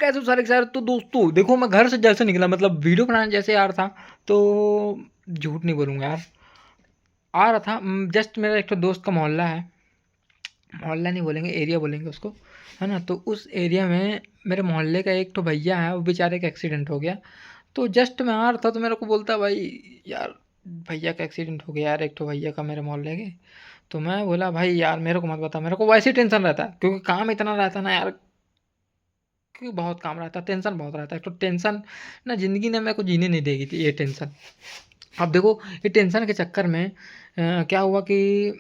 कैसे हो सारे के सारे। तो दोस्तों देखो, मैं घर से जैसे निकला, मतलब वीडियो बनाने जैसे आ रहा था, तो झूठ नहीं बोलूँगा यार, आ रहा था। जस्ट मेरा एक तो दोस्त का मोहल्ला है, मोहल्ला नहीं बोलेंगे, एरिया बोलेंगे उसको, है ना। तो उस एरिया में मेरे मोहल्ले का एक तो भैया है, वो बेचारे का एक्सीडेंट हो गया। तो जस्ट मैं आ रहा था तो मेरे को बोलता, भाई यार भैया का एक्सीडेंट हो गया यार, एक तो भैया का मेरे मोहल्ले के। तो मैं बोला, भाई यार मेरे को मत बता, मेरे को वैसे ही टेंशन रहता है, क्योंकि काम इतना रहता है ना यार, क्योंकि बहुत काम रहता है, टेंशन बहुत रहता है। तो टेंशन ना ज़िंदगी ने मेरे को जीने नहीं देगी थी, ये टेंशन। अब देखो, ये टेंशन के चक्कर में क्या हुआ कि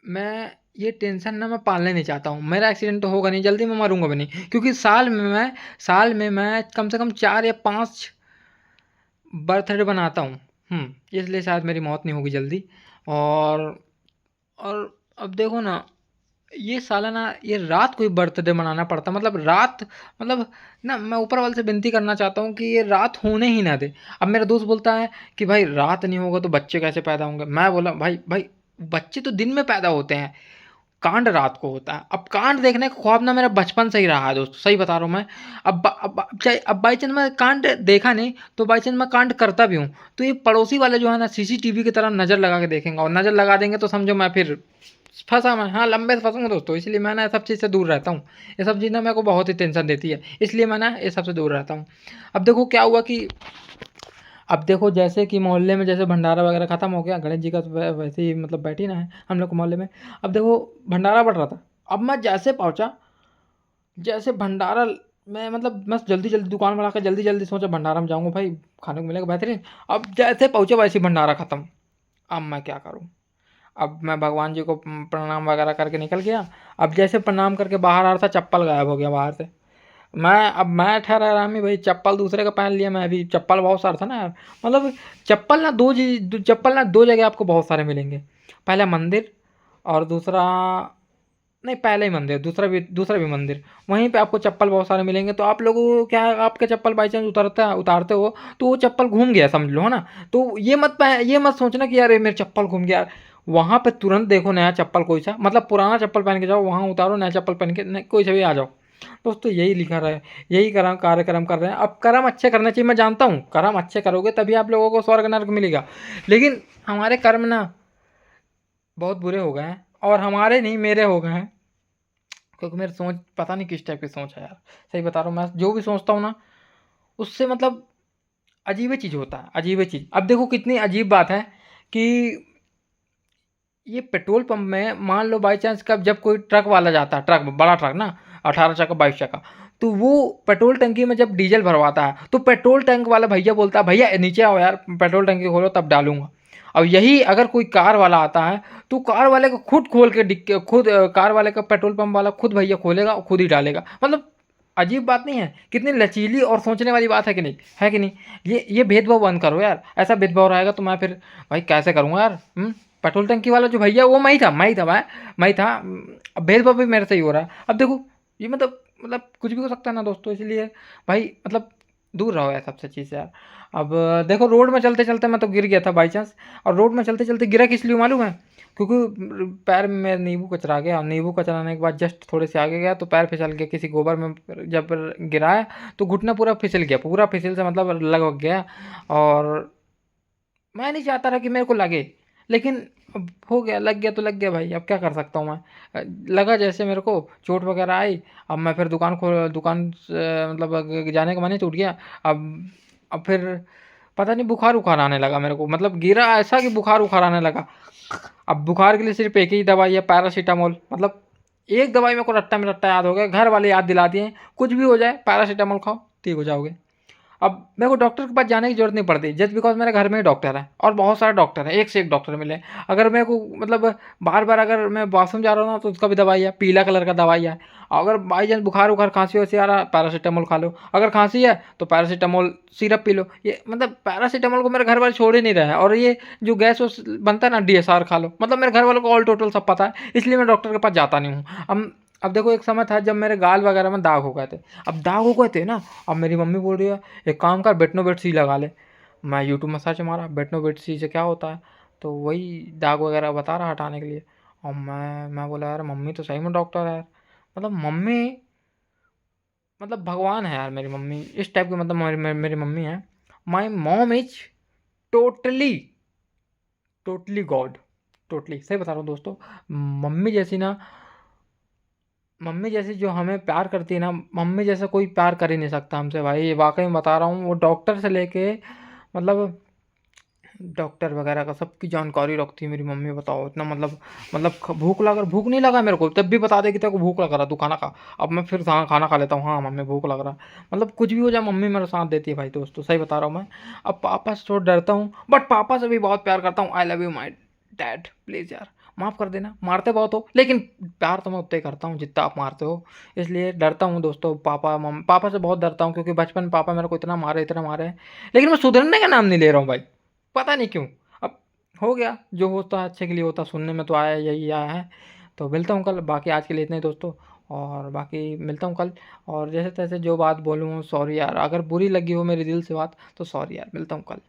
मैं ये टेंशन ना मैं पालने नहीं चाहता हूँ। मेरा एक्सीडेंट तो होगा नहीं, जल्दी मैं मरूँगा भी नहीं, क्योंकि साल में मैं कम से कम 4 या 5 बर्थडे बनाता हूँ। इसलिए शायद मेरी मौत नहीं होगी जल्दी। और और अब देखो ना, ये सालाना ये रात को ही बर्थडे मनाना पड़ता, मतलब रात, मतलब ना मैं ऊपर वाले से विनती करना चाहता हूँ कि ये रात होने ही ना दे। अब मेरा दोस्त बोलता है कि भाई रात नहीं होगा तो बच्चे कैसे पैदा होंगे। मैं बोला, भाई भाई बच्चे तो दिन में पैदा होते हैं, कांड रात को होता है। अब कांड देखने का ख्वाब ना मेरा बचपन से ही रहा है दोस्त, सही बता रहा हूँ मैं। अब बाई चांस मैं कांड देखा नहीं, तो बाई चांस मैं कांड करता भी हूँ, तो ये पड़ोसी वाले जो है ना, सीसीटीवी की तरह नज़र लगा के देखेंगे, और नज़र लगा देंगे तो समझो मैं फिर फंसा मैं, हाँ लंबे से फंसूंगा दोस्तों। इसलिए मैं ना ये सब चीज़ से दूर रहता हूँ। ये सब चीज़ ना मेरे को बहुत ही टेंशन देती है, इसलिए मैं ना ये सब से दूर रहता हूँ। अब देखो क्या हुआ कि, अब देखो जैसे कि मोहल्ले में जैसे भंडारा वगैरह खत्म हो गया, गणेश जी का तो वैसे ही मतलब बैठी ना है हम लोग के मोहल्ले में। अब देखो भंडारा बढ़ रहा था, अब मैं जैसे पहुंचा, जैसे भंडारा, मैं मतलब मैं जल्दी जल्दी दुकान में आकर जल्दी जल्दी सोचा भंडारा में जाऊंगा, भाई खाने को मिलेगा बेहतरीन। अब जैसे पहुंचे वैसे ही भंडारा खत्म। अब मैं क्या करूं। अब मैं भगवान जी को प्रणाम वगैरह करके निकल गया। अब जैसे प्रणाम करके बाहर आ रहा था, चप्पल गायब हो गया बाहर से। मैं ठहरा आरामी, भाई चप्पल दूसरे का पहन लिया मैं, अभी चप्पल बहुत सारा था ना यार। मतलब चप्पल ना दो जगह आपको बहुत सारे मिलेंगे। पहला मंदिर, और दूसरा, नहीं पहले ही मंदिर, दूसरा भी मंदिर। वहीं पे आपको चप्पल बहुत सारे मिलेंगे। तो आप लोगों को क्या है, आपके चप्पल बाई चांस उतारते हो तो वो चप्पल घूम गया समझ लो, है ना। तो ये मत सोचना कि यार ये मेरे चप्पल घूम गया। वहाँ पे तुरंत देखो नया चप्पल कोई सा, मतलब पुराना चप्पल पहन के जाओ, वहाँ उतारो नया चप्पल पहन के, कोई सा भी आ जाओ। दोस्तों यही लिखा रहा है, यही करम कार्यक्रम कर रहे हैं। अब कर्म अच्छे करने चाहिए, मैं जानता हूँ कर्म अच्छे करोगे तभी आप लोगों को स्वर्ग नर्क मिलेगा। लेकिन हमारे कर्म ना बहुत बुरे हो गए हैं, और हमारे नहीं मेरे हो गए हैं, क्योंकि मेरी सोच पता नहीं किस टाइप की सोच है यार। सही बता रहा हूँ, मैं जो भी सोचता हूँ ना, उससे मतलब अजीब ही चीज़ होता है, अजीब ही चीज़। अब देखो कितनी अजीब बात है कि ये पेट्रोल पंप में मान लो बाई चांस कब जब कोई ट्रक वाला जाता है, ट्रक बड़ा ट्रक ना, 18 चक्का 22 चक्का, तो वो पेट्रोल टंकी में जब डीजल भरवाता है, तो पेट्रोल टैंक वाला भैया बोलता है, भैया नीचे आओ यार, पेट्रोल टंकी खोलो तब डालूंगा। अब यही अगर कोई कार वाला आता है, तो कार वाले को खुद खोल के कार वाले का पेट्रोल पंप वाला खुद भैया खोलेगा और खुद ही डालेगा। मतलब अजीब बात नहीं है, कितनी लचीली और सोचने वाली बात है कि नहीं, है कि नहीं। ये भेदभाव बंद करो यार, ऐसा भेदभाव रहेगा तो मैं फिर भाई कैसे करूँगा यार। पेट्रोल टंकी वाला जो भैया वो मैं ही था। अब भेदभाव भी मेरे से ही हो रहा है। अब देखो ये मतलब कुछ भी हो सकता है ना दोस्तों, इसलिए भाई मतलब दूर रहो यार सबसे चीज़ से यार। अब देखो रोड में चलते चलते मैं तो गिर गया था बाई चांस। और रोड में चलते चलते गिरा किस लिए मालूम है, क्योंकि पैर में मेरा नींबू कचरा गया, और नींबू कचराने के बाद जस्ट थोड़े से आगे गया तो पैर फिसल गया किसी गोबर में। जब गिराया तो घुटना पूरा फिसल गया, पूरा फिसल से मतलब लग गया। और मैं नहीं चाहता था कि मेरे को लगे, लेकिन अब हो गया, लग गया तो लग गया भाई, अब क्या कर सकता हूँ मैं। लगा जैसे मेरे को चोट वगैरह आई। अब मैं फिर दुकान से मतलब जाने का मन ही टूट गया। अब फिर पता नहीं बुखार उखार आने लगा मेरे को, मतलब गिरा ऐसा कि बुखार उखार आने लगा। अब बुखार के लिए सिर्फ एक ही दवाई है, पैरासीटामोल। मतलब एक दवाई मेरे को रट्टा में रट्टा याद हो गया, घर वाले याद दिला दिए, कुछ भी हो जाए पैरासीटामोल खाओ ठीक हो जाओगे। अब मेरे को डॉक्टर के पास जाने की जरूरत नहीं पड़ती, जस्ट बिकॉज मेरे घर में ही डॉक्टर है, और बहुत सारे डॉक्टर हैं, एक से एक डॉक्टर मिले। अगर मेरे को मतलब बार बार अगर मैं बाथरूम जा रहा हूँ ना, तो उसका भी दवाई है, पीला कलर का दवाई है। अगर बाई चांस बुखार उखार खांसी वैसे आ रहा, पैरासीटामोल खा लो। अगर खांसी है तो पैरासीटामोल सिरप पी लो। ये मतलब पैरासीटामोल को मेरे घर वाले छोड़ ही नहीं रहे हैं। और ये जो गैस वैस बनता है ना, DSR खा लो। मतलब मेरे घर वालों को ऑल टोटल सब पता है, इसलिए मैं डॉक्टर के पास जाता नहीं हूँ। अब देखो एक समय था जब मेरे गाल वगैरह में दाग हो गए थे। अब दाग हो गए थे ना, अब मेरी मम्मी बोल रही है एक काम कर बेटनोवेट सी लगा ले। मैं यूट्यूब में सर्च मारा बेटनोवेट सी से क्या होता है, तो वही दाग वगैरह बता रहा हटाने के लिए। और मैं बोला यार मम्मी तो सही में डॉक्टर है यार। मतलब मम्मी मतलब भगवान है यार मेरी मम्मी, इस टाइप की मतलब मेरी मम्मी है। My mom is totally totally God, totally सही बता रहा हूँ दोस्तों। मम्मी जैसी ना, मम्मी जैसी जो हमें प्यार करती है ना, मम्मी जैसा कोई प्यार कर ही नहीं सकता हमसे भाई, ये वाकई में बता रहा हूँ। वो डॉक्टर से लेके मतलब डॉक्टर वगैरह का सबकी जानकारी रखती है मेरी मम्मी, बताओ इतना भूख लगा, भूख नहीं लगा मेरे को तब भी बता दे कि तेरे को भूख लग रहा, तू खाना खा। अब मैं फिर खाना खा लेता हूँ, हाँ मम्मी भूख लग रहा। मतलब कुछ भी हो जाए मम्मी मेरा साथ देती है भाई दोस्तों, सही बता रहा हूँ मैं। अब पापा से थोड़ा डरता हूँ, बट पापा से भी बहुत प्यार करता हूँ। I love you my dad, please यार माफ़ कर देना, मारते बहुत हो लेकिन प्यार तो मैं उतना ही करता हूँ जितना आप मारते हो। इसलिए डरता हूँ दोस्तों, पापा से बहुत डरता हूँ, क्योंकि बचपन में पापा मेरे को इतना मारे हैं। लेकिन मैं सुधरने का नाम नहीं ले रहा हूँ भाई, पता नहीं क्यों। अब हो गया, जो होता है अच्छे के लिए होता, सुनने में तो आया यही आया है। तो मिलता हूँ कल, बाकी आज के लिए इतना ही दोस्तों। और बाकी मिलता हूँ कल। और जैसे तैसे जो बात बोलूँ, सॉरी यार, अगर बुरी लगी हो मेरे दिल से बात तो सॉरी यार, मिलता हूँ कल।